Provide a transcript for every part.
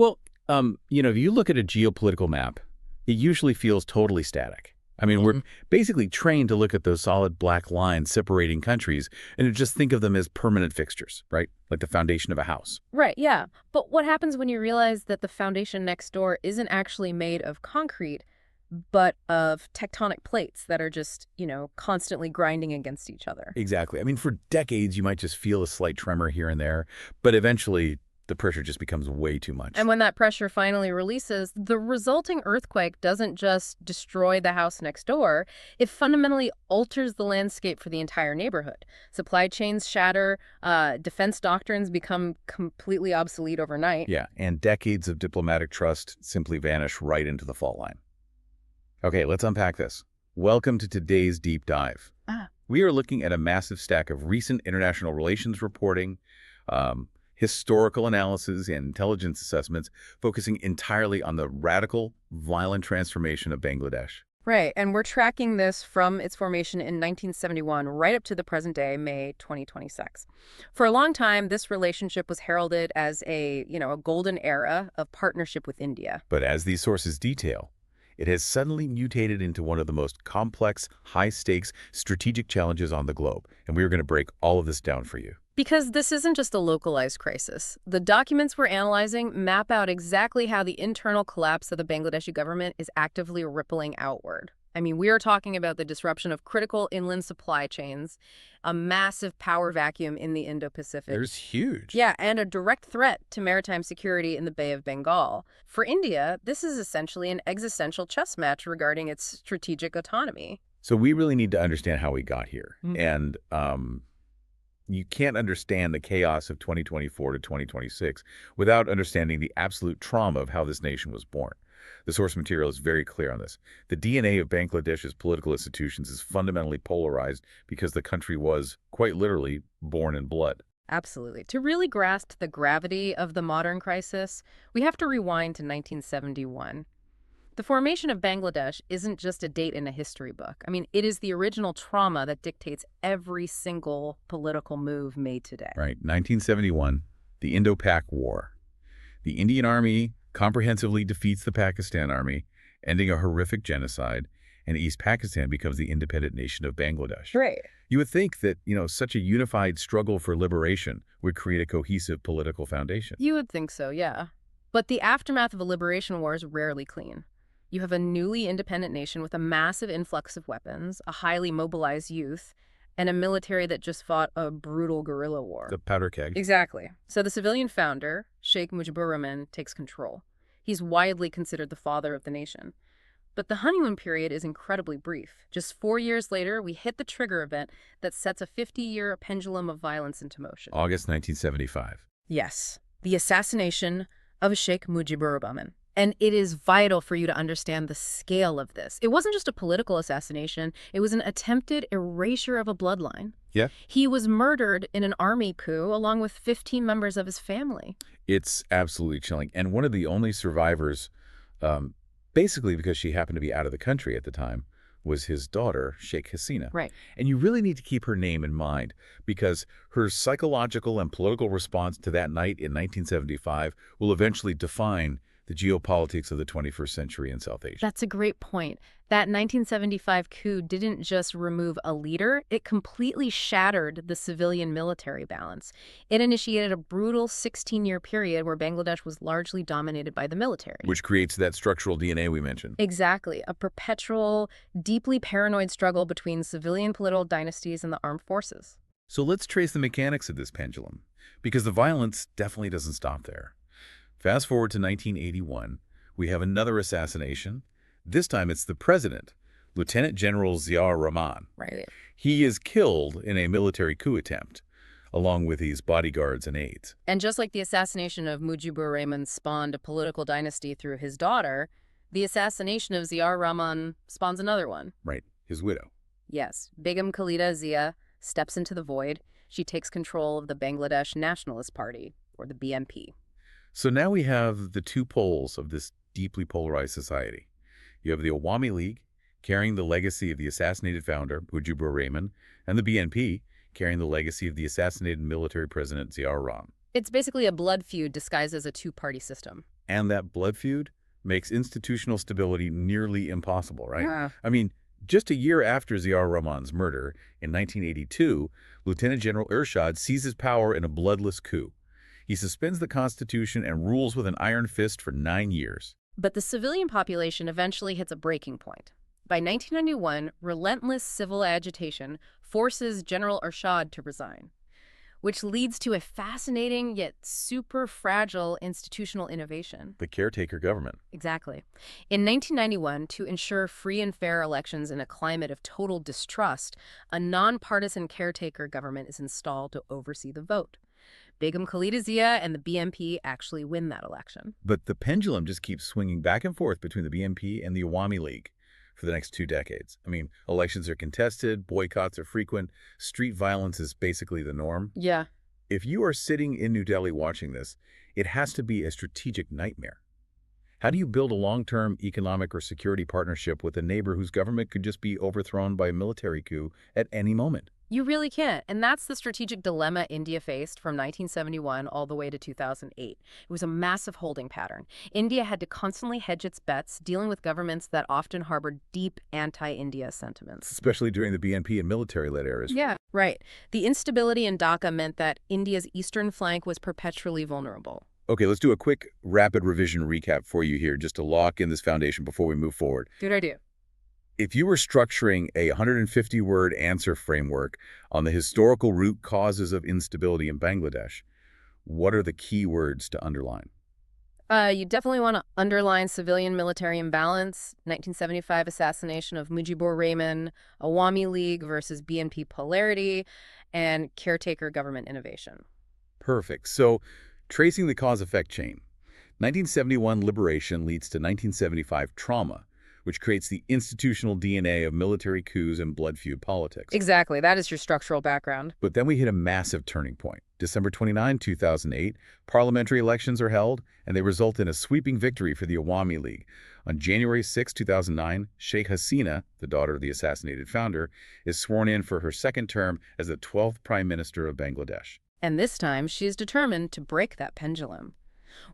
Well, if you look at a geopolitical map, it usually feels totally static. I mean, we're basically trained to look at those solid black lines separating countries and to just think of them as permanent fixtures, right? Like the foundation of a house. Right, yeah. But what happens when you realize that the foundation next door isn't actually made of concrete, but of tectonic plates that are just, constantly grinding against each other? Exactly. I mean, for decades, you might just feel a slight tremor here and there, but eventually the pressure just becomes way too much. And when that pressure finally releases, the resulting earthquake doesn't just destroy the house next door, it fundamentally alters the landscape for the entire neighborhood. Supply chains shatter, defense doctrines become completely obsolete overnight. Yeah, and decades of diplomatic trust simply vanish right into the fault line. Okay, let's unpack this. Welcome to today's deep dive. We are looking at a massive stack of recent international relations reporting, historical analysis and intelligence assessments focusing entirely on the radical, violent transformation of Bangladesh. Right, and we're tracking this from its formation in 1971 right up to the present day, May 2026. For a long time, this relationship was heralded as a golden era of partnership with India. But as these sources detail, it has suddenly mutated into one of the most complex, high-stakes strategic challenges on the globe, and we are going to break all of this down for you. Because this isn't just a localized crisis. The documents we're analyzing map out exactly how the internal collapse of the Bangladeshi government is actively rippling outward. I mean, we are talking about the disruption of critical inland supply chains, a massive power vacuum in the Indo-Pacific. There's huge. Yeah, and a direct threat to maritime security in the Bay of Bengal. For India, this is essentially an existential chess match regarding its strategic autonomy. So we really need to understand how we got here. And you can't understand the chaos of 2024 to 2026 without understanding the absolute trauma of how this nation was born. The source material is very clear on this. The DNA of Bangladesh's political institutions is fundamentally polarized because the country was, quite literally, born in blood. Absolutely. To really grasp the gravity of the modern crisis, we have to rewind to 1971. The formation of Bangladesh isn't just a date in a history book. I mean, it is the original trauma that dictates every single political move made today. Right. 1971, the Indo-Pak War. The Indian Army comprehensively defeats the Pakistan Army, ending a horrific genocide, and East Pakistan becomes the independent nation of Bangladesh. Right. You would think that, such a unified struggle for liberation would create a cohesive political foundation. You would think so, yeah. But the aftermath of a liberation war is rarely clean. You have a newly independent nation with a massive influx of weapons, a highly mobilized youth, and a military that just fought a brutal guerrilla war. The powder keg. Exactly. So the civilian founder, Sheikh Mujibur Rahman, takes control. He's widely considered the father of the nation. But the honeymoon period is incredibly brief. Just 4 years later, we hit the trigger event that sets a 50-year pendulum of violence into motion. August 1975. Yes, the assassination of Sheikh Mujibur Rahman. And it is vital for you to understand the scale of this. It wasn't just a political assassination. It was an attempted erasure of a bloodline. Yeah. He was murdered in an army coup along with 15 members of his family. It's absolutely chilling. And one of the only survivors, basically because she happened to be out of the country at the time, was his daughter, Sheikh Hasina. Right. And you really need to keep her name in mind because her psychological and political response to that night in 1975 will eventually define the geopolitics of the 21st century in South Asia. That's a great point. That 1975 coup didn't just remove a leader, it completely shattered the civilian-military balance. It initiated a brutal 16-year period where Bangladesh was largely dominated by the military. Which creates that structural DNA we mentioned. Exactly. A perpetual, deeply paranoid struggle between civilian political dynasties and the armed forces. So let's trace the mechanics of this pendulum, because the violence definitely doesn't stop there. Fast forward to 1981, we have another assassination. This time it's the president, Lieutenant General Ziaur Rahman. Right. He is killed in a military coup attempt, along with his bodyguards and aides. And just like the assassination of Mujibur Rahman spawned a political dynasty through his daughter, the assassination of Ziaur Rahman spawns another one. Right, his widow. Yes, Begum Khalida Zia steps into the void. She takes control of the Bangladesh Nationalist Party, or the BNP. So now we have the two poles of this deeply polarized society. You have the Awami League, carrying the legacy of the assassinated founder, Mujibur Rahman, and the BNP, carrying the legacy of the assassinated military president, Ziaur Rahman. It's basically a blood feud disguised as a two-party system. and that blood feud makes institutional stability nearly impossible, right? Yeah. I mean, just a year after Ziaur Rahman's murder, in 1982, Lieutenant General Ershad seizes power in a bloodless coup. He suspends the constitution and rules with an iron fist for 9 years. But the civilian population eventually hits a breaking point. By 1991, relentless civil agitation forces General Ershad to resign, which leads to a fascinating yet super fragile institutional innovation. The caretaker government. Exactly. In 1991, to ensure free and fair elections in a climate of total distrust, a nonpartisan caretaker government is installed to oversee the vote. Begum Khalida Zia and the BNP actually win that election. But the pendulum just keeps swinging back and forth between the BNP and the Awami League for the next 2 decades. I mean, elections are contested, boycotts are frequent, street violence is basically the norm. Yeah. If you are sitting in New Delhi watching this, it has to be a strategic nightmare. How do you build a long-term economic or security partnership with a neighbor whose government could just be overthrown by a military coup at any moment? You really can't. And that's the strategic dilemma India faced from 1971 all the way to 2008. It was a massive holding pattern. India had to constantly hedge its bets, dealing with governments that often harbored deep anti-India sentiments. Especially during the BNP and military-led eras. Yeah, right. The instability in Dhaka meant that India's eastern flank was perpetually vulnerable. Okay, let's do a quick rapid revision recap for you here just to lock in this foundation before we move forward. Good idea. If you were structuring a 150-word answer framework on the historical root causes of instability in Bangladesh, what are the key words to underline? You definitely want to underline civilian-military imbalance, 1975 assassination of Mujibur Rahman, Awami League versus BNP polarity, and caretaker government innovation. Perfect. So, tracing the cause-effect chain. 1971 liberation leads to 1975 trauma, which creates the institutional DNA of military coups and blood feud politics. Exactly. That is your structural background. But then we hit a massive turning point. December 29, 2008, parliamentary elections are held, and they result in a sweeping victory for the Awami League. On January 6, 2009, Sheikh Hasina, the daughter of the assassinated founder, is sworn in for her second term as the 12th Prime Minister of Bangladesh. And this time, she is determined to break that pendulum.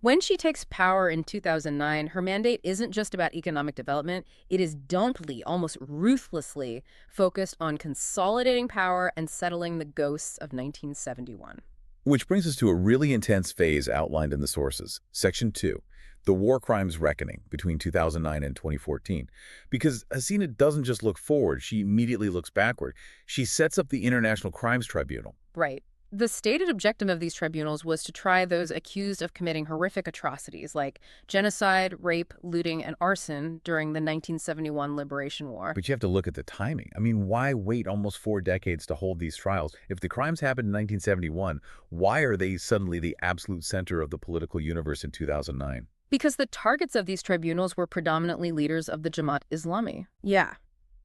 When she takes power in 2009, her mandate isn't just about economic development. It is dauntedly, almost ruthlessly, focused on consolidating power and settling the ghosts of 1971. Which brings us to a really intense phase outlined in the sources. Section 2, the war crimes reckoning between 2009 and 2014. Because Hasina doesn't just look forward, she immediately looks backward. She sets up the International Crimes Tribunal. Right. The stated objective of these tribunals was to try those accused of committing horrific atrocities like genocide, rape, looting, and arson during the 1971 Liberation War. But you have to look at the timing. I mean, why wait almost 4 decades to hold these trials? If the crimes happened in 1971, why are they suddenly the absolute center of the political universe in 2009? Because the targets of these tribunals were predominantly leaders of the Jamaat Islami. Yeah.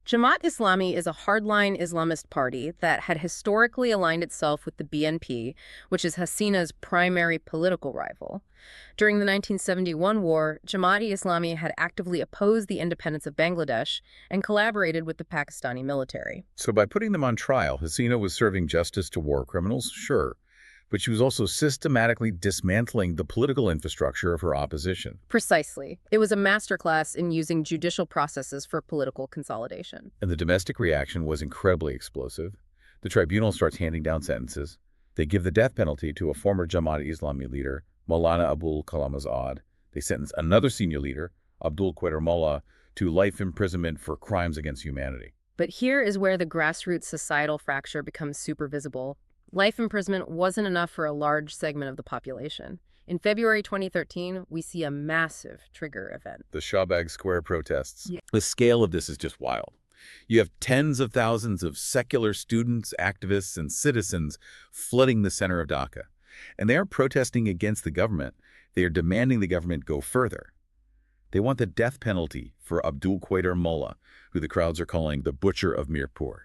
Jamaat Islami is a hardline Islamist party that had historically aligned itself with the BNP, which is Hasina's primary political rival. During the 1971 war, Jamaat-e-Islami had actively opposed the independence of Bangladesh and collaborated with the Pakistani military. So by putting them on trial, Hasina was serving justice to war criminals, sure, but she was also systematically dismantling the political infrastructure of her opposition. Precisely. It was a masterclass in using judicial processes for political consolidation. And the domestic reaction was incredibly explosive. The tribunal starts handing down sentences. They give the death penalty to a former Jamaat-e-Islami leader, Maulana Abul Kalam Azad. They sentence another senior leader, Abdul Qadir Mullah, to life imprisonment for crimes against humanity. But here is where the grassroots societal fracture becomes super visible. Life imprisonment wasn't enough for a large segment of the population. In February 2013, we see a massive trigger event. The Shahbag Square protests. Yeah. The scale of this is just wild. You have tens of thousands of secular students, activists, and citizens flooding the center of Dhaka. And they aren't protesting against the government. They are demanding the government go further. They want the death penalty for Abdul Qadir Mullah, who the crowds are calling the Butcher of Mirpur.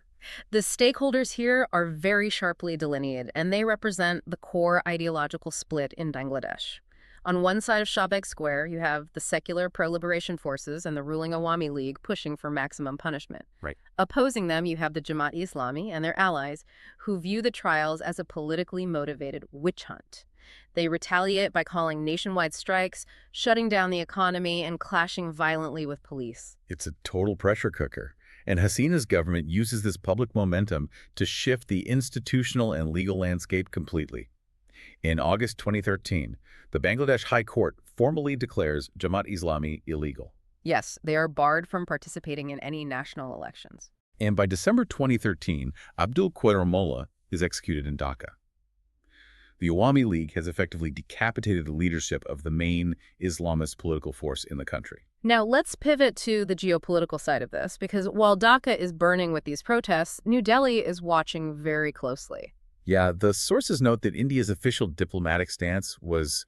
The stakeholders here are very sharply delineated, and they represent the core ideological split in Bangladesh. On one side of Shahbag Square, you have the secular pro-liberation forces and the ruling Awami League pushing for maximum punishment. Right. Opposing them, you have the Jamaat Islami and their allies, who view the trials as a politically motivated witch hunt. They retaliate by calling nationwide strikes, shutting down the economy, and clashing violently with police. It's a total pressure cooker. And Hasina's government uses this public momentum to shift the institutional and legal landscape completely. In August 2013, the Bangladesh High Court formally declares Jamaat-Islami illegal. Yes, they are barred from participating in any national elections. And by December 2013, Abdul Qadir Mullah is executed in Dhaka. The Awami League has effectively decapitated the leadership of the main Islamist political force in the country. Now, let's pivot to the geopolitical side of this, because while Dhaka is burning with these protests, New Delhi is watching very closely. Yeah, the sources note that India's official diplomatic stance was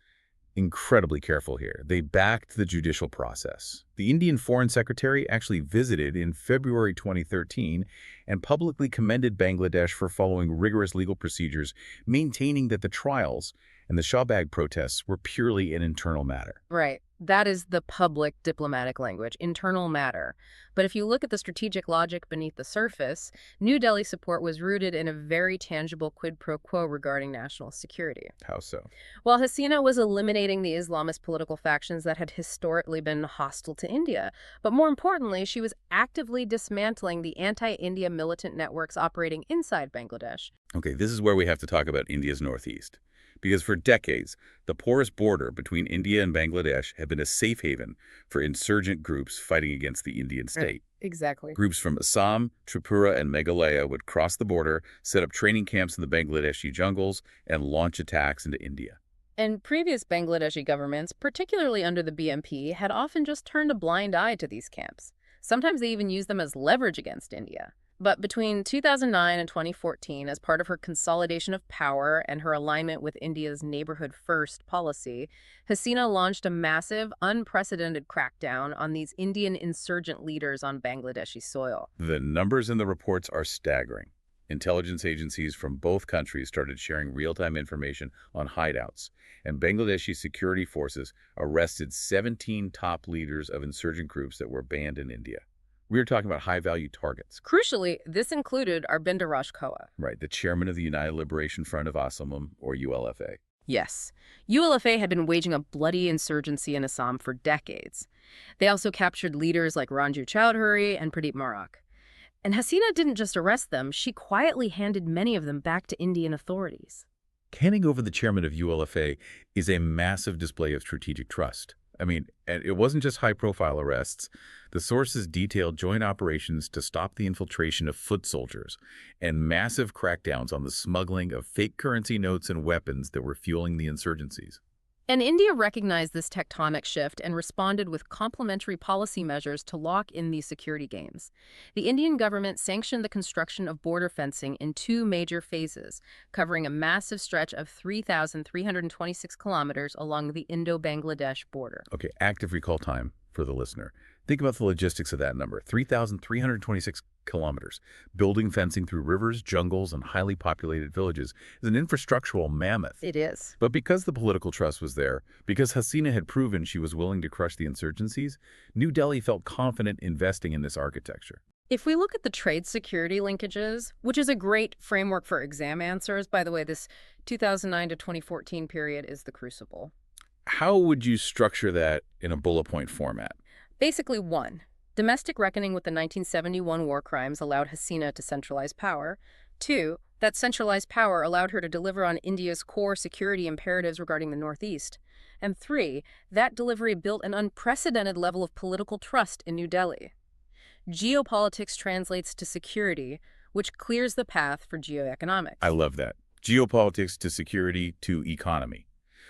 incredibly careful here. They backed the judicial process. The Indian Foreign Secretary actually visited in February 2013 and publicly commended Bangladesh for following rigorous legal procedures, maintaining that the trials and the Shahbag protests were purely an internal matter. Right. That is the public diplomatic language, internal matter. But if you look at the strategic logic beneath the surface, New Delhi support was rooted in a very tangible quid pro quo regarding national security. How so? While Hasina was eliminating the Islamist political factions that had historically been hostile to India, but more importantly, she was actively dismantling the anti-India militant networks operating inside Bangladesh. Okay, this is where we have to talk about India's northeast. Because for decades, the porous border between India and Bangladesh had been a safe haven for insurgent groups fighting against the Indian state. Exactly. Groups from Assam, Tripura, and Meghalaya would cross the border, set up training camps in the Bangladeshi jungles, and launch attacks into India. And previous Bangladeshi governments, particularly under the BNP, had often just turned a blind eye to these camps. Sometimes they even used them as leverage against India. But between 2009 and 2014, as part of her consolidation of power and her alignment with India's neighborhood first policy, Hasina launched a massive, unprecedented crackdown on these Indian insurgent leaders on Bangladeshi soil. The numbers in the reports are staggering. Intelligence agencies from both countries started sharing real-time information on hideouts, and Bangladeshi security forces arrested 17 top leaders of insurgent groups that were banned in India. We are talking about high-value targets. Crucially, this included Arbinder Raj Koha. Right, the chairman of the United Liberation Front of Assam, or ULFA. Yes. ULFA had been waging a bloody insurgency in Assam for decades. They also captured leaders like Ranju Chowdhury and Pradeep Marak. And Hasina didn't just arrest them, she quietly handed many of them back to Indian authorities. Handing over the chairman of ULFA is a massive display of strategic trust. I mean, and it wasn't just high-profile arrests. The sources detailed joint operations to stop the infiltration of foot soldiers and massive crackdowns on the smuggling of fake currency notes and weapons that were fueling the insurgencies. And India recognized this tectonic shift and responded with complementary policy measures to lock in these security games. The Indian government sanctioned the construction of border fencing in 2 major phases, covering a massive stretch of 3,326 kilometers along the Indo-Bangladesh border. Okay, active recall time for the listener. Think about the logistics of that number, 3,326 kilometers. Building fencing through rivers, jungles, and highly populated villages is an infrastructural mammoth. It is. But because the political trust was there, because Hasina had proven she was willing to crush the insurgencies, New Delhi felt confident investing in this architecture. If we look at the trade security linkages, which is a great framework for exam answers, by the way, this 2009 to 2014 period is the crucible. How would you structure that in a bullet point format? Basically, 1. Domestic reckoning with the 1971 war crimes allowed Hasina to centralize power. 2. That centralized power allowed her to deliver on India's core security imperatives regarding the Northeast. And 3. That delivery built an unprecedented level of political trust in New Delhi. Geopolitics translates to security, which clears the path for geoeconomics. I love that. Geopolitics to security to economy,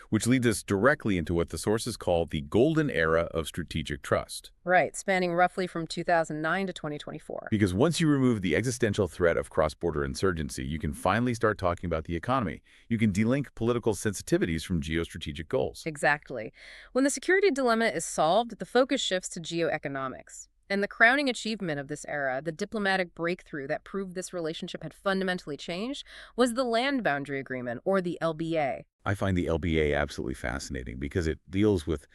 which leads us directly into what the sources call the golden era of strategic trust. Right, spanning roughly from 2009 to 2024. Because once you remove the existential threat of cross-border insurgency, you can finally start talking about the economy. You can delink political sensitivities from geostrategic goals. Exactly. When the security dilemma is solved, the focus shifts to geoeconomics. And the crowning achievement of this era, the diplomatic breakthrough that proved this relationship had fundamentally changed, was the Land Boundary Agreement, or the LBA. I find the LBA absolutely fascinating because it deals with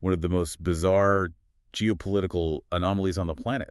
one of the most bizarre geopolitical anomalies on the planet,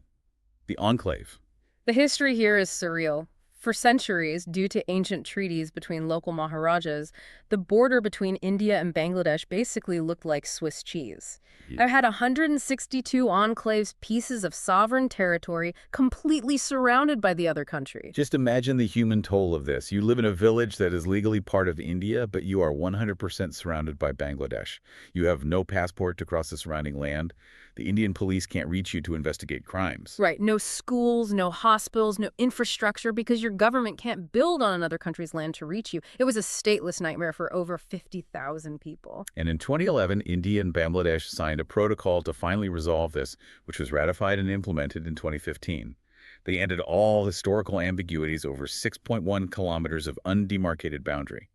the enclave. The history here is surreal. For centuries, due to ancient treaties between local Maharajas, the border between India and Bangladesh basically looked like Swiss cheese. Yeah. I had 162 enclaves, pieces of sovereign territory, completely surrounded by the other country. Just imagine the human toll of this. You live in a village that is legally part of India, but you are 100% surrounded by Bangladesh. You have no passport to cross the surrounding land. The Indian police can't reach you to investigate crimes. Right, no schools, no hospitals, no infrastructure, because your government can't build on another country's land to reach you. It was a stateless nightmare for over 50,000 people. And in 2011, India and Bangladesh signed a protocol to finally resolve this, which was ratified and implemented in 2015. They ended all historical ambiguities over 6.1 kilometers of undemarcated boundary.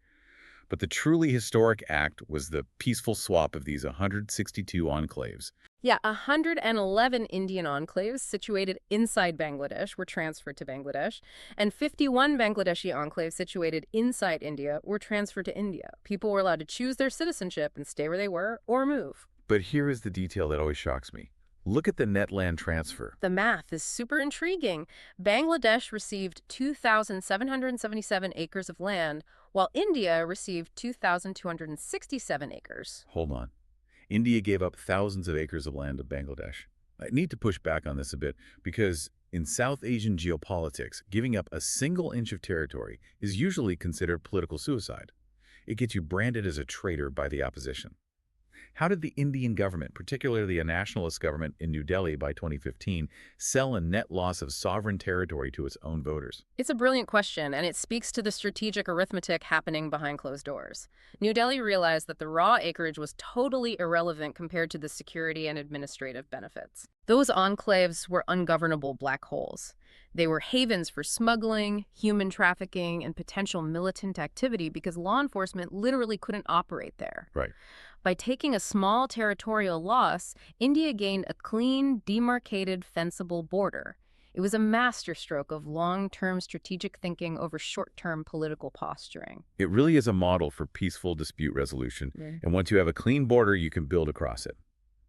But the truly historic act was the peaceful swap of these 162 enclaves. Yeah, 111 Indian enclaves situated inside Bangladesh were transferred to Bangladesh, and 51 Bangladeshi enclaves situated inside India were transferred to India. People were allowed to choose their citizenship and stay where they were or move. But here is the detail that always shocks me. Look at the net land transfer. The math is super intriguing. Bangladesh received 2,777 acres of land, while India received 2,267 acres. Hold on. India gave up thousands of acres of land to Bangladesh. I need to push back on this a bit because in South Asian geopolitics, giving up a single inch of territory is usually considered political suicide. It gets you branded as a traitor by the opposition. How did the Indian government, particularly a nationalist government in New Delhi by 2015, sell a net loss of sovereign territory to its own voters? It's a brilliant question, and it speaks to the strategic arithmetic happening behind closed doors. New Delhi realized that the raw acreage was totally irrelevant compared to the security and administrative benefits. Those enclaves were ungovernable black holes. They were havens for smuggling, human trafficking, and potential militant activity because law enforcement literally couldn't operate there. Right. By taking a small territorial loss, India gained a clean, demarcated, fenceable border. It was a masterstroke of long-term strategic thinking over short-term political posturing. It really is a model for peaceful dispute resolution, and once you have a clean border, you can build across it.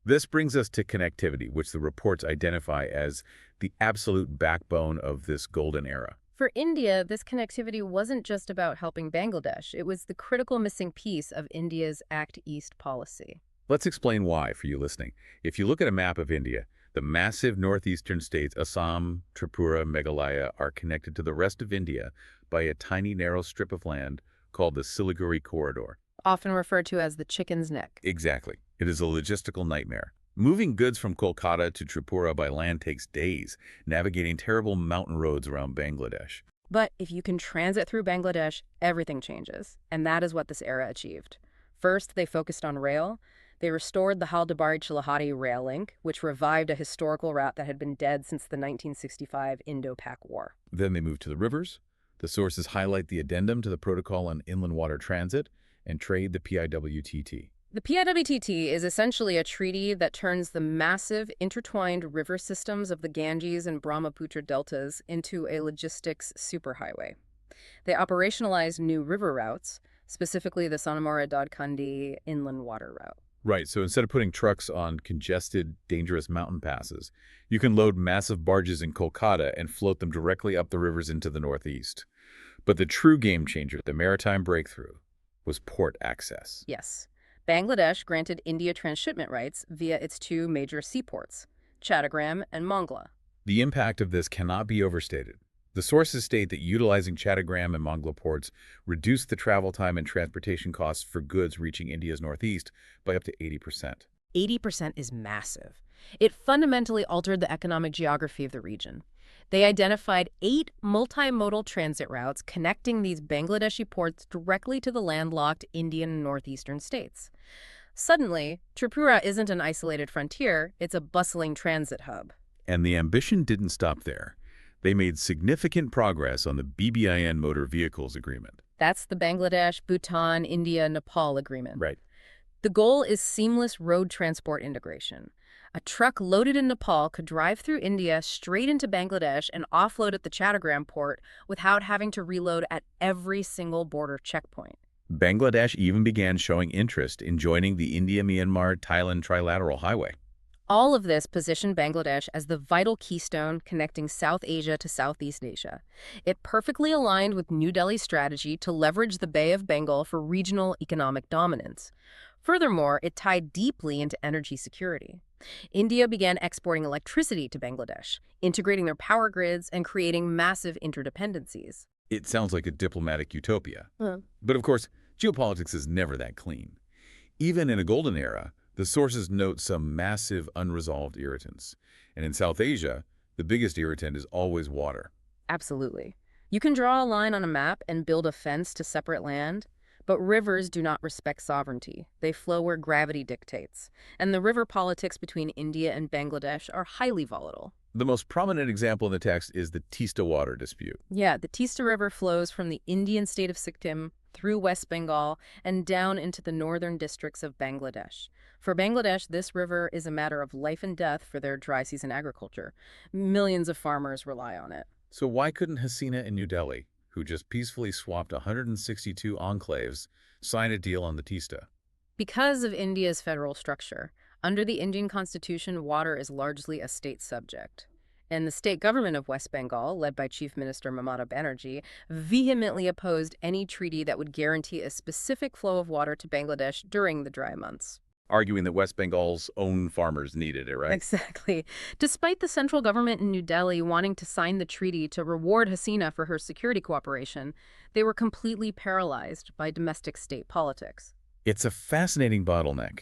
This brings us to connectivity, which the reports identify as the absolute backbone of this golden era. For India, this connectivity wasn't just about helping Bangladesh. It was the critical missing piece of India's Act East policy. Let's explain why for you listening. If you look at a map of India, the massive northeastern states, Assam, Tripura, Meghalaya, are connected to the rest of India by a tiny narrow strip of land called the Siliguri Corridor. Often referred to as the chicken's neck. Exactly. It is a logistical nightmare. Moving goods from Kolkata to Tripura by land takes days, navigating terrible mountain roads around Bangladesh. But if you can transit through Bangladesh, everything changes. And that is what this era achieved. First, they focused on rail. They restored the Haldebari-Chilahati rail link, which revived a historical route that had been dead since the 1965 Indo-Pak War. Then they moved to the rivers. The sources highlight the addendum to the Protocol on Inland Water Transit and Trade, the PIWTT. The PIWTT is essentially a treaty that turns the massive intertwined river systems of the Ganges and Brahmaputra deltas into a logistics superhighway. They operationalized new river routes, specifically the Sonamara-Dadkhandi inland water route. Right, so instead of putting trucks on congested, dangerous mountain passes, you can load massive barges in Kolkata and float them directly up the rivers into the northeast. But the true game changer, the maritime breakthrough, was port access. Yes. Bangladesh granted India transshipment rights via its two major seaports, Chattogram and Mongla. The impact of this cannot be overstated. The sources state that utilizing Chattogram and Mongla ports reduced the travel time and transportation costs for goods reaching India's northeast by up to 80%. 80% is massive. It fundamentally altered the economic geography of the region. They identified 8 multimodal transit routes connecting these Bangladeshi ports directly to the landlocked Indian and northeastern states. Suddenly, Tripura isn't an isolated frontier, it's a bustling transit hub. And the ambition didn't stop there. They made significant progress on the BBIN Motor Vehicles Agreement. That's the Bangladesh, Bhutan, India, Nepal agreement. Right. The goal is seamless road transport integration. A truck loaded in Nepal could drive through India straight into Bangladesh and offload at the Chattogram port without having to reload at every single border checkpoint. Bangladesh even began showing interest in joining the India-Myanmar-Thailand Trilateral Highway. All of this positioned Bangladesh as the vital keystone connecting South Asia to Southeast Asia. It perfectly aligned with New Delhi's strategy to leverage the Bay of Bengal for regional economic dominance. Furthermore, it tied deeply into energy security. India began exporting electricity to Bangladesh, integrating their power grids and creating massive interdependencies. It sounds like a diplomatic utopia. But of course, geopolitics is never that clean. Even in a golden era, the sources note some massive unresolved irritants. And in South Asia, the biggest irritant is always water. Absolutely. You can draw a line on a map and build a fence to separate land, but rivers do not respect sovereignty. They flow where gravity dictates. And the river politics between India and Bangladesh are highly volatile. The most prominent example in the text is the Teesta water dispute. Yeah, the Teesta River flows from the Indian state of Sikkim through West Bengal and down into the northern districts of Bangladesh. For Bangladesh, this river is a matter of life and death for their dry season agriculture. Millions of farmers rely on it. So why couldn't Hasina in New Delhi, who just peacefully swapped 162 enclaves, sign a deal on the Teesta? Because of India's federal structure, under the Indian constitution, water is largely a state subject. And the state government of West Bengal, led by Chief Minister Mamata Banerjee, vehemently opposed any treaty that would guarantee a specific flow of water to Bangladesh during the dry months. Arguing that West Bengal's own farmers needed it, right? Exactly. Despite the central government in New Delhi wanting to sign the treaty to reward Hasina for her security cooperation, they were completely paralyzed by domestic state politics. It's a fascinating bottleneck.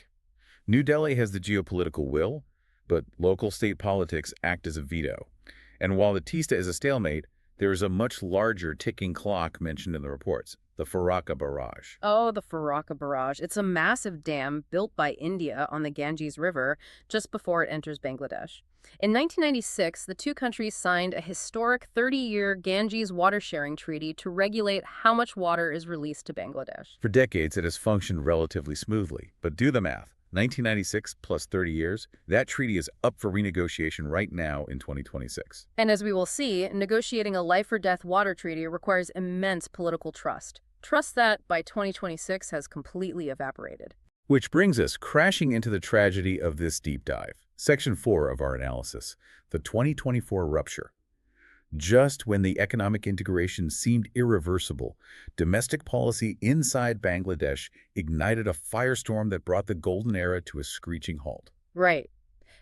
New Delhi has the geopolitical will, but local state politics act as a veto. And while the Teesta is a stalemate, there is a much larger ticking clock mentioned in the reports, the Farakka Barrage. Oh, the Farakka Barrage. It's a massive dam built by India on the Ganges River just before it enters Bangladesh. In 1996, the two countries signed a historic 30-year Ganges water-sharing treaty to regulate how much water is released to Bangladesh. For decades, it has functioned relatively smoothly, but do the math. 1996 plus 30 years, that treaty is up for renegotiation right now in 2026. And as we will see, negotiating a life-or-death water treaty requires immense political trust. Trust that, by 2026, has completely evaporated. Which brings us crashing into the tragedy of this deep dive. Section 4 of our analysis, the 2024 rupture. Just when the economic integration seemed irreversible, domestic policy inside Bangladesh ignited a firestorm that brought the golden era to a screeching halt. Right.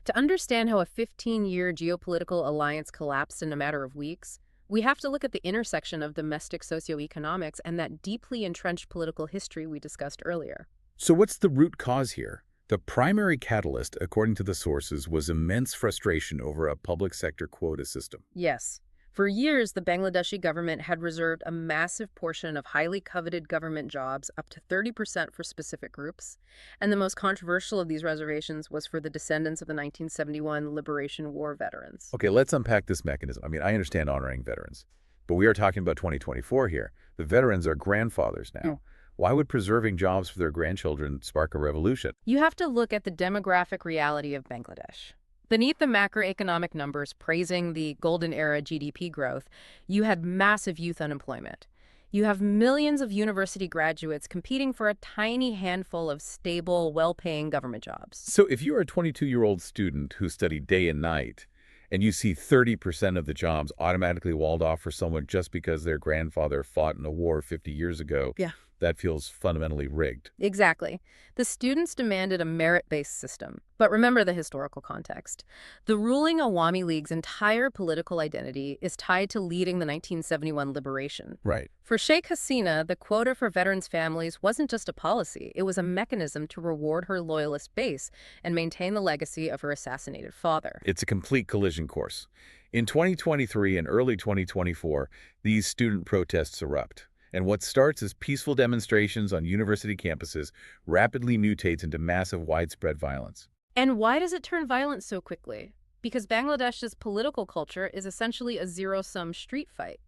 To understand how a 15-year geopolitical alliance collapsed in a matter of weeks, we have to look at the intersection of domestic socioeconomics and that deeply entrenched political history we discussed earlier. So what's the root cause here? The primary catalyst, according to the sources, was immense frustration over a public sector quota system. Yes. For years, the Bangladeshi government had reserved a massive portion of highly coveted government jobs, up to 30% for specific groups. And the most controversial of these reservations was for the descendants of the 1971 Liberation War veterans. Okay, let's unpack this mechanism. I understand honoring veterans, but we are talking about 2024 here. The veterans are grandfathers now. Why would preserving jobs for their grandchildren spark a revolution? You have to look at the demographic reality of Bangladesh. Beneath the macroeconomic numbers praising the golden era GDP growth, you had massive youth unemployment. You have millions of university graduates competing for a tiny handful of stable, well-paying government jobs. So if you're a 22-year-old student who studied day and night, and you see 30% of the jobs automatically walled off for someone just because their grandfather fought in a war 50 years ago, that feels fundamentally rigged. Exactly. The students demanded a merit-based system. But remember the historical context. The ruling Awami League's entire political identity is tied to leading the 1971 liberation. Right. For Sheikh Hasina, the quota for veterans' families wasn't just a policy. It was a mechanism to reward her loyalist base and maintain the legacy of her assassinated father. It's a complete collision course. In 2023 and early 2024, these student protests erupt. And what starts as peaceful demonstrations on university campuses rapidly mutates into massive widespread violence. And why does it turn violent so quickly? Because Bangladesh's political culture is essentially a zero-sum street fight.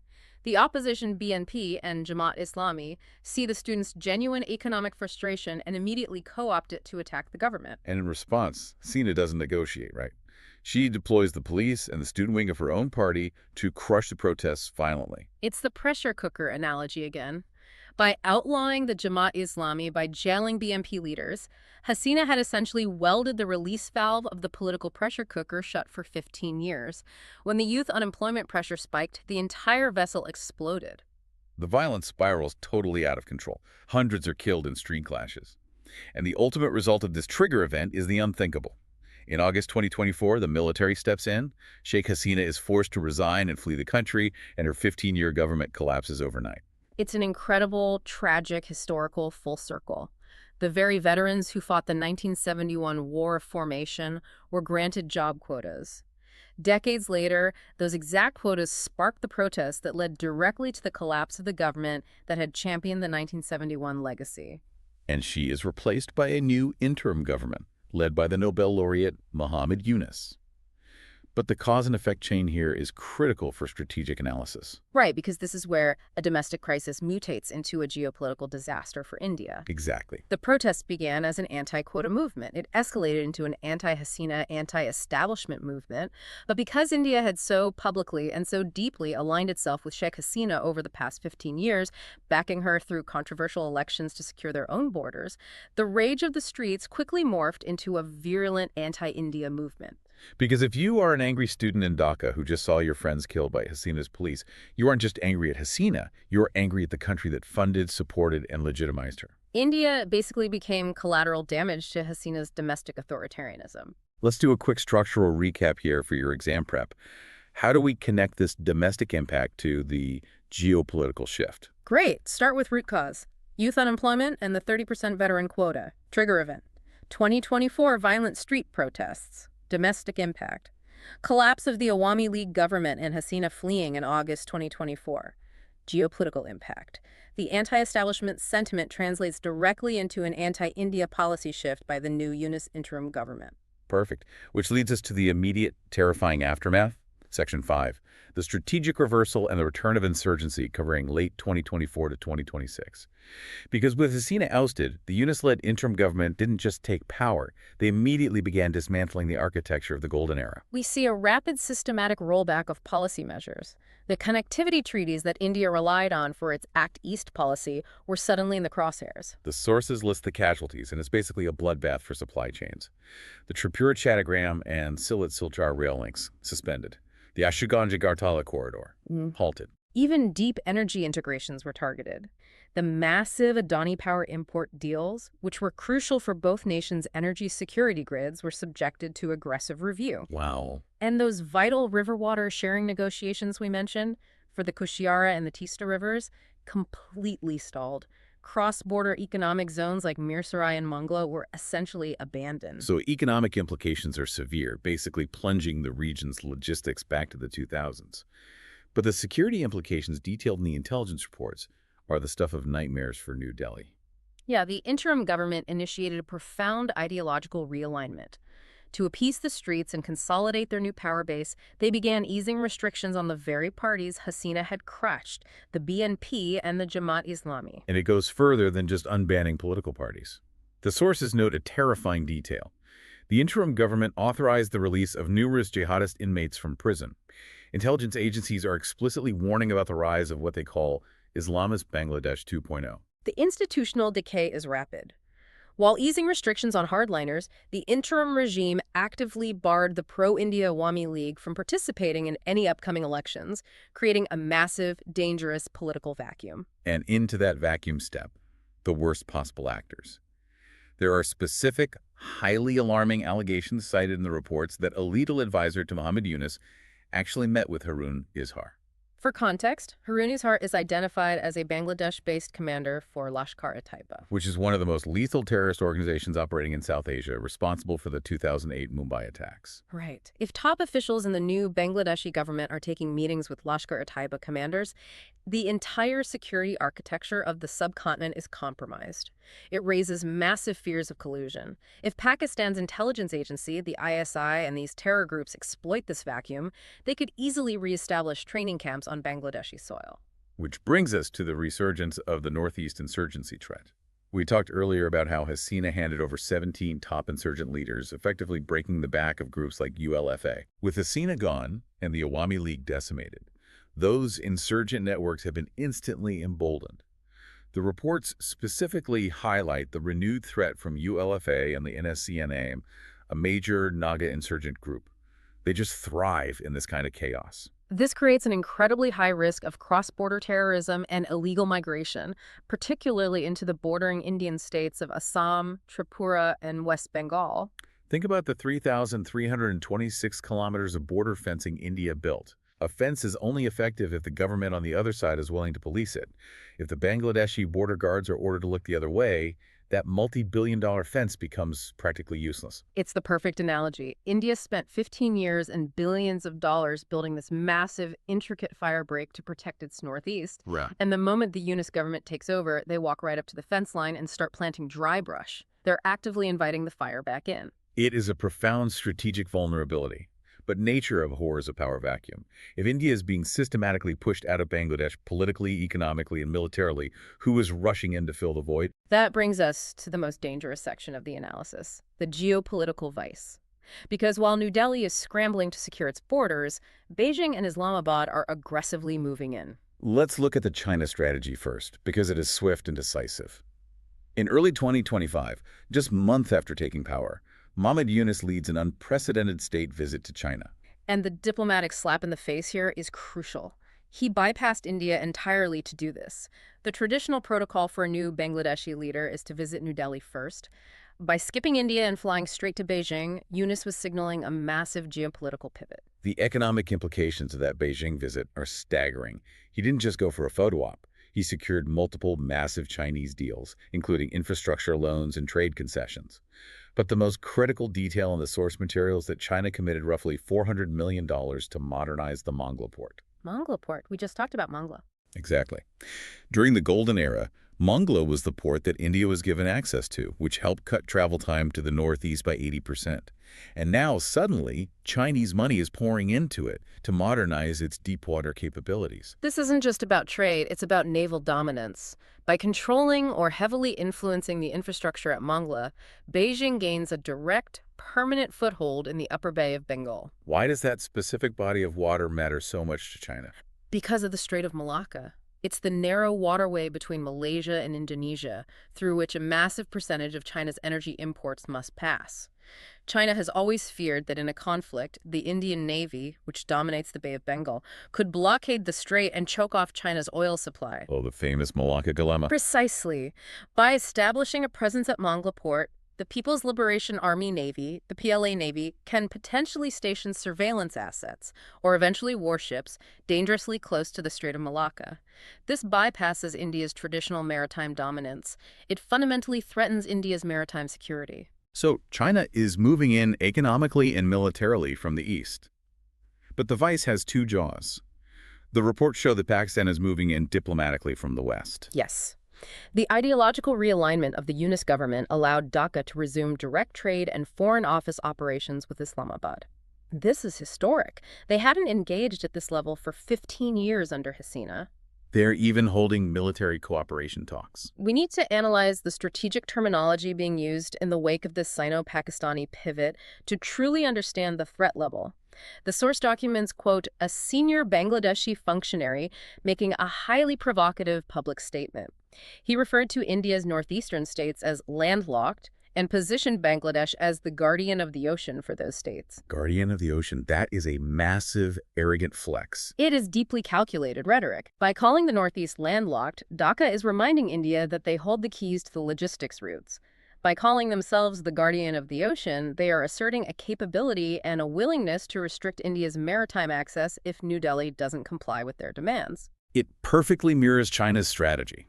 The opposition BNP and Jamaat Islami see the students' genuine economic frustration and immediately co-opt it to attack the government. And in response, Sina doesn't negotiate, right? She deploys the police and the student wing of her own party to crush the protests violently. It's the pressure cooker analogy again. By outlawing the Jamaat-Islami, by jailing BNP leaders, Hasina had essentially welded the release valve of the political pressure cooker shut for 15 years. When the youth unemployment pressure spiked, the entire vessel exploded. The violence spirals totally out of control. Hundreds are killed in street clashes. And the ultimate result of this trigger event is the unthinkable. In August 2024, the military steps in, Sheikh Hasina is forced to resign and flee the country, and her 15-year government collapses overnight. It's an incredible, tragic, historical full circle. The very veterans who fought the 1971 War of Formation were granted job quotas. Decades later, those exact quotas sparked the protests that led directly to the collapse of the government that had championed the 1971 legacy. And she is replaced by a new interim government, led by the Nobel laureate Muhammad Yunus. But the cause and effect chain here is critical for strategic analysis. Right, because this is where a domestic crisis mutates into a geopolitical disaster for India. Exactly. The protests began as an anti-quota movement. It escalated into an anti-Hasina, anti-establishment movement. But because India had so publicly and so deeply aligned itself with Sheikh Hasina over the past 15 years, backing her through controversial elections to secure their own borders, the rage of the streets quickly morphed into a virulent anti-India movement. Because if you are an angry student in Dhaka who just saw your friends killed by Hasina's police, you aren't just angry at Hasina, you're angry at the country that funded, supported, and legitimized her. India basically became collateral damage to Hasina's domestic authoritarianism. Let's do a quick structural recap here for your exam prep. How do we connect this domestic impact to the geopolitical shift? Great. Start with root cause. Youth unemployment and the 30% veteran quota. Trigger event. 2024 violent street protests. Domestic impact. Collapse of the Awami League government and Hasina fleeing in August 2024. Geopolitical impact. The anti-establishment sentiment translates directly into an anti-India policy shift by the new Yunus interim government. Perfect. Which leads us to the immediate, terrifying aftermath. Section 5, the strategic reversal and the return of insurgency covering late 2024 to 2026. Because with Hasina ousted, the Yunus-led interim government didn't just take power, they immediately began dismantling the architecture of the Golden Era. We see a rapid systematic rollback of policy measures. The connectivity treaties that India relied on for its Act East policy were suddenly in the crosshairs. The sources list the casualties, and it's basically a bloodbath for supply chains. The Tripura-Chattogram and Sylhet-Silchar rail links suspended. The Ashuganj-Agartala corridor halted. Even deep energy integrations were targeted. The massive Adani power import deals, which were crucial for both nations' energy security grids, were subjected to aggressive review. Wow. And those vital river water sharing negotiations we mentioned for the Kushiara and the Teesta rivers completely stalled. Cross-border economic zones like Mirsarai and Mangla were essentially abandoned. So economic implications are severe, basically plunging the region's logistics back to the 2000s. But the security implications detailed in the intelligence reports are the stuff of nightmares for New Delhi. Yeah, the interim government initiated a profound ideological realignment. To appease the streets and consolidate their new power base, they began easing restrictions on the very parties Hasina had crushed, the BNP and the Jamaat-Islami. And it goes further than just unbanning political parties. The sources note a terrifying detail. The interim government authorized the release of numerous jihadist inmates from prison. Intelligence agencies are explicitly warning about the rise of what they call Islamist Bangladesh 2.0. The institutional decay is rapid. While easing restrictions on hardliners, the interim regime actively barred the pro-India Awami League from participating in any upcoming elections, creating a massive, dangerous political vacuum. And into that vacuum step, the worst possible actors. There are specific, highly alarming allegations cited in the reports that a legal advisor to Muhammad Yunus actually met with Harun Ishar. For context, Harun Ishar is identified as a Bangladesh-based commander for Lashkar-e-Taiba, which is one of the most lethal terrorist organizations operating in South Asia, responsible for the 2008 Mumbai attacks. Right. If top officials in the new Bangladeshi government are taking meetings with Lashkar-e-Taiba commanders, the entire security architecture of the subcontinent is compromised. It raises massive fears of collusion. If Pakistan's intelligence agency, the ISI, and these terror groups exploit this vacuum, they could easily reestablish training camps on Bangladeshi soil. Which brings us to the resurgence of the Northeast insurgency threat. We talked earlier about how Hasina handed over 17 top insurgent leaders, effectively breaking the back of groups like ULFA. With Hasina gone and the Awami League decimated, those insurgent networks have been instantly emboldened. The reports specifically highlight the renewed threat from ULFA and the NSCNA, a major Naga insurgent group. They just thrive in this kind of chaos. This creates an incredibly high risk of cross-border terrorism and illegal migration, particularly into the bordering Indian states of Assam, Tripura, and West Bengal. Think about the 3,326 kilometers of border fencing India built. A fence is only effective if the government on the other side is willing to police it. If the Bangladeshi border guards are ordered to look the other way, that multi-billion-dollar fence becomes practically useless. It's the perfect analogy. India spent 15 years and billions of dollars building this massive, intricate fire break to protect its northeast. Right. And the moment the Yunus government takes over, they walk right up to the fence line and start planting dry brush. They're actively inviting the fire back in. It is a profound strategic vulnerability. But nature abhors a power vacuum. If India is being systematically pushed out of Bangladesh politically, economically, and militarily, who is rushing in to fill the void? That brings us to the most dangerous section of the analysis, the geopolitical vice. Because while New Delhi is scrambling to secure its borders, Beijing and Islamabad are aggressively moving in. Let's look at the China strategy first, because it is swift and decisive. In early 2025, just months after taking power, Mohammad Yunus leads an unprecedented state visit to China. And the diplomatic slap in the face here is crucial. He bypassed India entirely to do this. The traditional protocol for a new Bangladeshi leader is to visit New Delhi first. By skipping India and flying straight to Beijing, Yunus was signaling a massive geopolitical pivot. The economic implications of that Beijing visit are staggering. He didn't just go for a photo op. He secured multiple massive Chinese deals, including infrastructure loans and trade concessions. But the most critical detail in the source material is that China committed roughly $400 million to modernize the Mongla port. Mongla port. We just talked about Mongla. Exactly. During the Golden Era, Mongla was the port that India was given access to, which helped cut travel time to the northeast by 80%. And now, suddenly, Chinese money is pouring into it to modernize its deep-water capabilities. This isn't just about trade, it's about naval dominance. By controlling or heavily influencing the infrastructure at Mongla, Beijing gains a direct, permanent foothold in the upper Bay of Bengal. Why does that specific body of water matter so much to China? Because of the Strait of Malacca. It's the narrow waterway between Malaysia and Indonesia, through which a massive percentage of China's energy imports must pass. China has always feared that in a conflict, the Indian Navy, which dominates the Bay of Bengal, could blockade the strait and choke off China's oil supply. Oh, the famous Malacca dilemma. Precisely. By establishing a presence at Mongla Port, the People's Liberation Army Navy, the PLA Navy, can potentially station surveillance assets, or eventually warships, dangerously close to the Strait of Malacca. This bypasses India's traditional maritime dominance. It fundamentally threatens India's maritime security. So China is moving in economically and militarily from the east. But the vice has two jaws. The reports show that Pakistan is moving in diplomatically from the west. Yes. The ideological realignment of the Yunus government allowed Dhaka to resume direct trade and foreign office operations with Islamabad. This is historic. They hadn't engaged at this level for 15 years under Hasina. They're even holding military cooperation talks. We need to analyze the strategic terminology being used in the wake of this Sino-Pakistani pivot to truly understand the threat level. The source documents quote a senior Bangladeshi functionary making a highly provocative public statement. He referred to India's northeastern states as landlocked and positioned Bangladesh as the guardian of the ocean for those states. Guardian of the ocean, that is a massive, arrogant flex. It is deeply calculated rhetoric. By calling the Northeast landlocked, Dhaka is reminding India that they hold the keys to the logistics routes. By calling themselves the guardian of the ocean, they are asserting a capability and a willingness to restrict India's maritime access if New Delhi doesn't comply with their demands. It perfectly mirrors China's strategy.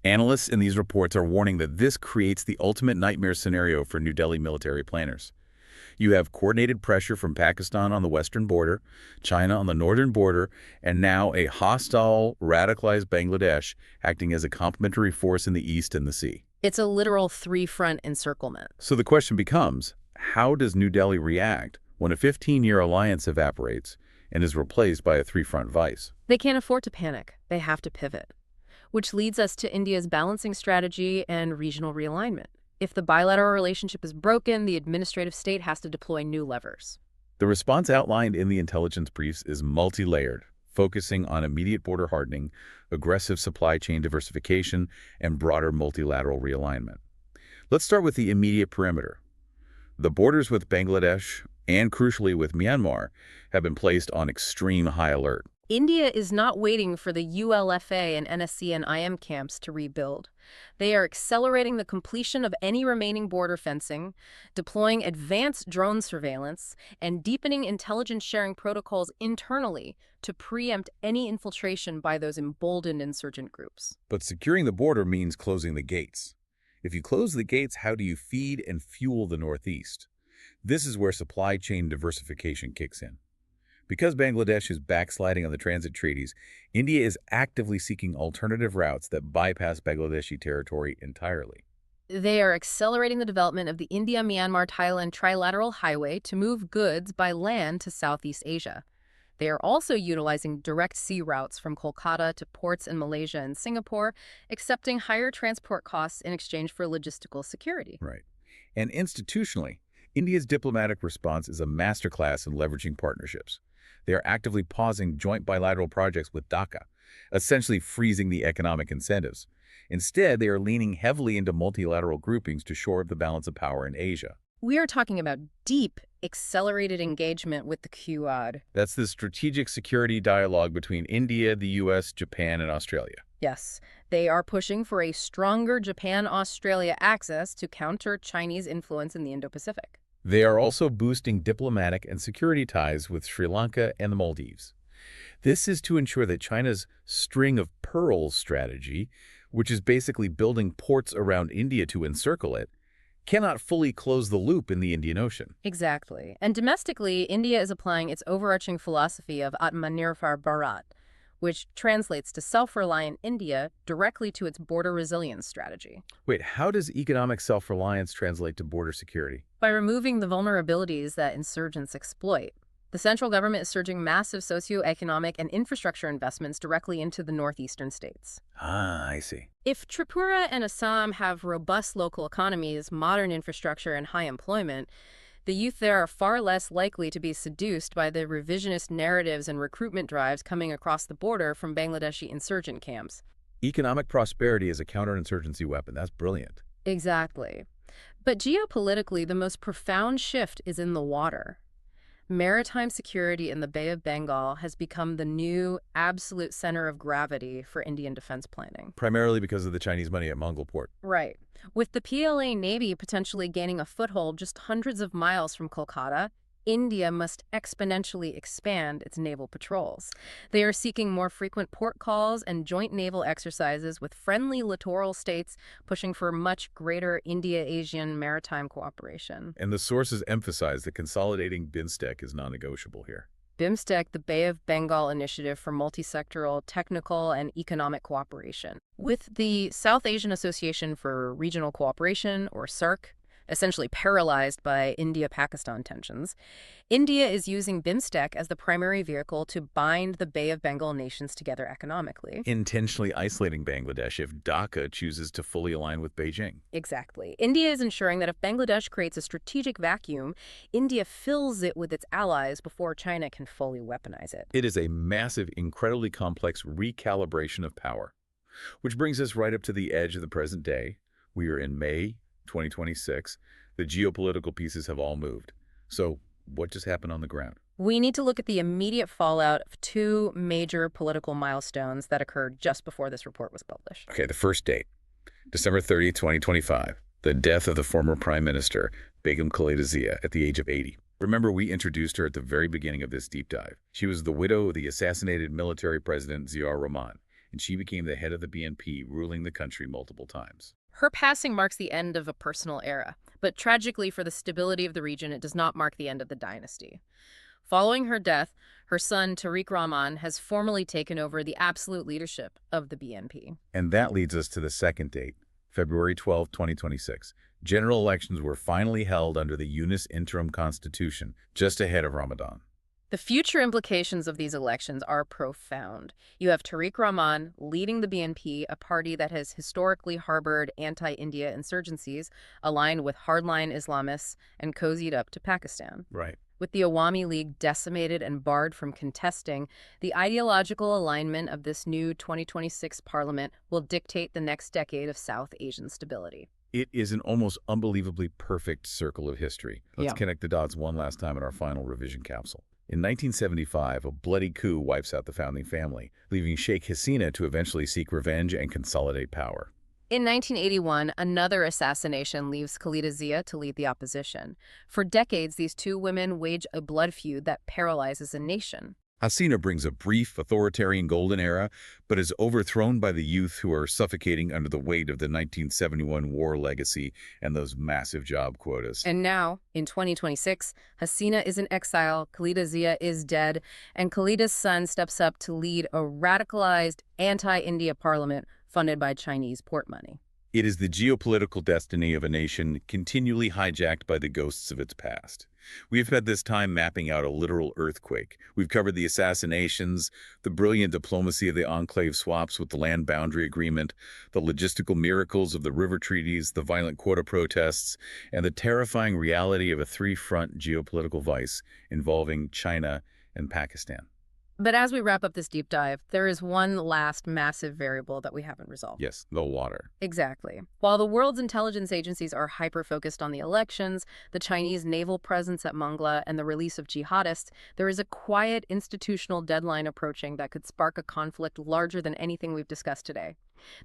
Analysts in these reports are warning that this creates the ultimate nightmare scenario for New Delhi military planners. You have coordinated pressure from Pakistan on the western border, China on the northern border, and now a hostile, radicalized Bangladesh acting as a complementary force in the east and the sea. It's a literal three-front encirclement. So the question becomes, how does New Delhi react when a 15-year alliance evaporates and is replaced by a three-front vice? They can't afford to panic. They have to pivot. Which leads us to India's balancing strategy and regional realignment. If the bilateral relationship is broken, the administrative state has to deploy new levers. The response outlined in the intelligence briefs is multi-layered. focusing on immediate border hardening, aggressive supply chain diversification, and broader multilateral realignment. Let's start with the immediate perimeter. The borders with Bangladesh and, crucially, with Myanmar have been placed on extreme high alert. India is not waiting for the ULFA and NSC and IM camps to rebuild. They are accelerating the completion of any remaining border fencing, deploying advanced drone surveillance, and deepening intelligence sharing protocols internally to preempt any infiltration by those emboldened insurgent groups. But securing the border means closing the gates. If you close the gates, how do you feed and fuel the Northeast? This is where supply chain diversification kicks in. Because Bangladesh is backsliding on the transit treaties, India is actively seeking alternative routes that bypass Bangladeshi territory entirely. They are accelerating the development of the India-Myanmar-Thailand trilateral highway to move goods by land to Southeast Asia. They are also utilizing direct sea routes from Kolkata to ports in Malaysia and Singapore, accepting higher transport costs in exchange for logistical security. Right. And institutionally, India's diplomatic response is a masterclass in leveraging partnerships. They are actively pausing joint bilateral projects with Dhaka, essentially freezing the economic incentives. Instead, they are leaning heavily into multilateral groupings to shore up the balance of power in Asia. We are talking about deep, accelerated engagement with the Quad. That's the strategic security dialogue between India, the U.S., Japan, and Australia. Yes, they are pushing for a stronger Japan-Australia axis to counter Chinese influence in the Indo-Pacific. They are also boosting diplomatic and security ties with Sri Lanka and the Maldives. This is to ensure that China's string of pearls strategy, which is basically building ports around India to encircle it, cannot fully close the loop in the Indian Ocean. Exactly. And domestically, India is applying its overarching philosophy of Atmanirbhar Bharat, which translates to self-reliant India directly to its border resilience strategy. Wait, how does economic self-reliance translate to border security? By removing the vulnerabilities that insurgents exploit. The central government is surging massive socioeconomic and infrastructure investments directly into the northeastern states. Ah, I see. If Tripura and Assam have robust local economies, modern infrastructure, and high employment, the youth there are far less likely to be seduced by the revisionist narratives and recruitment drives coming across the border from Bangladeshi insurgent camps. Economic prosperity is a counterinsurgency weapon. That's brilliant. Exactly. But geopolitically, the most profound shift is in the water. Maritime security in the Bay of Bengal has become the new absolute center of gravity for Indian defense planning. Primarily because of the Chinese money at Mongol port. Right. With the PLA Navy potentially gaining a foothold just hundreds of miles from Kolkata, India must exponentially expand its naval patrols. They are seeking more frequent port calls and joint naval exercises with friendly littoral states, pushing for much greater India-Asian maritime cooperation. And the sources emphasize that consolidating BIMSTEC is non-negotiable here. BIMSTEC, the Bay of Bengal Initiative for Multisectoral, Technical, and Economic Cooperation. With the South Asian Association for Regional Cooperation, or SAARC, essentially paralyzed by India-Pakistan tensions, India is using BIMSTEC as the primary vehicle to bind the Bay of Bengal nations together economically. Intentionally isolating Bangladesh if Dhaka chooses to fully align with Beijing. Exactly. India is ensuring that if Bangladesh creates a strategic vacuum, India fills it with its allies before China can fully weaponize it. It is a massive, incredibly complex recalibration of power. Which brings us right up to the edge of the present day. We are in May 2026. The geopolitical pieces have all moved. So what just happened on the ground? We need to look at the immediate fallout of two major political milestones that occurred just before this report was published. Okay, the first date, December 30, 2025, the death of the former Prime Minister, Begum Khaleda Zia, at the age of 80. Remember, we introduced her at the very beginning of this deep dive. She was the widow of the assassinated military president Ziaur Rahman, and she became the head of the BNP, ruling the country multiple times. Her passing marks the end of a personal era, but tragically for the stability of the region, it does not mark the end of the dynasty. Following her death, her son, Tariq Rahman, has formally taken over the absolute leadership of the BNP. And that leads us to the second date, February 12, 2026. General elections were finally held under the Yunus interim constitution, just ahead of Ramadan. The future implications of these elections are profound. You have Tariq Rahman leading the BNP, a party that has historically harbored anti-India insurgencies, aligned with hardline Islamists, and cozied up to Pakistan. Right. With the Awami League decimated and barred from contesting, the ideological alignment of this new 2026 parliament will dictate the next decade of South Asian stability. It is an almost unbelievably perfect circle of history. Let's connect the dots one last time in our final revision capsule. In 1975, a bloody coup wipes out the founding family, leaving Sheikh Hasina to eventually seek revenge and consolidate power. In 1981, another assassination leaves Khalida Zia to lead the opposition. For decades, these two women wage a blood feud that paralyzes a nation. Hasina brings a brief, authoritarian golden era, but is overthrown by the youth who are suffocating under the weight of the 1971 war legacy and those massive job quotas. And now, in 2026, Hasina is in exile, Khalida Zia is dead, and Khalida's son steps up to lead a radicalized anti-India parliament funded by Chinese port money. It is the geopolitical destiny of a nation continually hijacked by the ghosts of its past. We've spent this time mapping out a literal earthquake. We've covered the assassinations, the brilliant diplomacy of the enclave swaps with the land boundary agreement, the logistical miracles of the river treaties, the violent quota protests, and the terrifying reality of a three-front geopolitical vice involving China and Pakistan. But as we wrap up this deep dive, there is one last massive variable that we haven't resolved. Yes, the water. Exactly. While the world's intelligence agencies are hyper-focused on the elections, the Chinese naval presence at Mongla, and the release of jihadists, there is a quiet institutional deadline approaching that could spark a conflict larger than anything we've discussed today.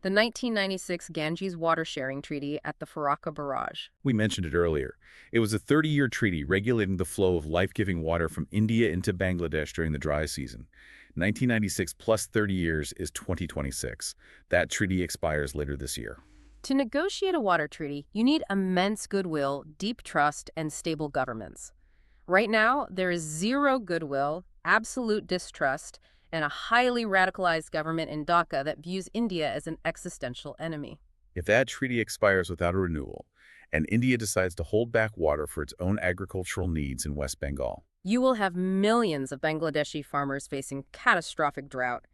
The 1996 Ganges Water Sharing Treaty at the Farakka Barrage. We mentioned it earlier. It was a 30-year treaty regulating the flow of life-giving water from India into Bangladesh during the dry season. 1996 plus 30 years is 2026. That treaty expires later this year. To negotiate a water treaty, you need immense goodwill, deep trust, and stable governments. Right now, there is zero goodwill, absolute distrust, and a highly radicalized government in Dhaka that views India as an existential enemy. If that treaty expires without a renewal, and India decides to hold back water for its own agricultural needs in West Bengal, you will have millions of Bangladeshi farmers facing catastrophic drought.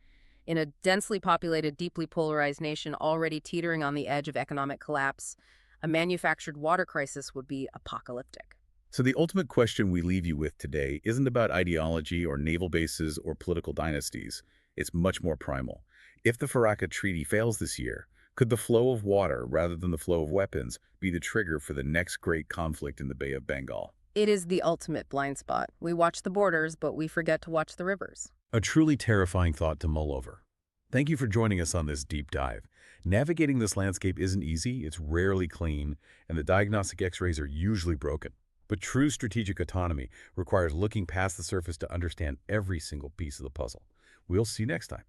In a densely populated, deeply polarized nation already teetering on the edge of economic collapse, a manufactured water crisis would be apocalyptic. So the ultimate question we leave you with today isn't about ideology or naval bases or political dynasties. It's much more primal. If the Farakka Treaty fails this year, could the flow of water, rather than the flow of weapons, be the trigger for the next great conflict in the Bay of Bengal? It is the ultimate blind spot. We watch the borders, but we forget to watch the rivers. A truly terrifying thought to mull over. Thank you for joining us on this deep dive. Navigating this landscape isn't easy, it's rarely clean, and the diagnostic x-rays are usually broken. But true strategic autonomy requires looking past the surface to understand every single piece of the puzzle. We'll see you next time.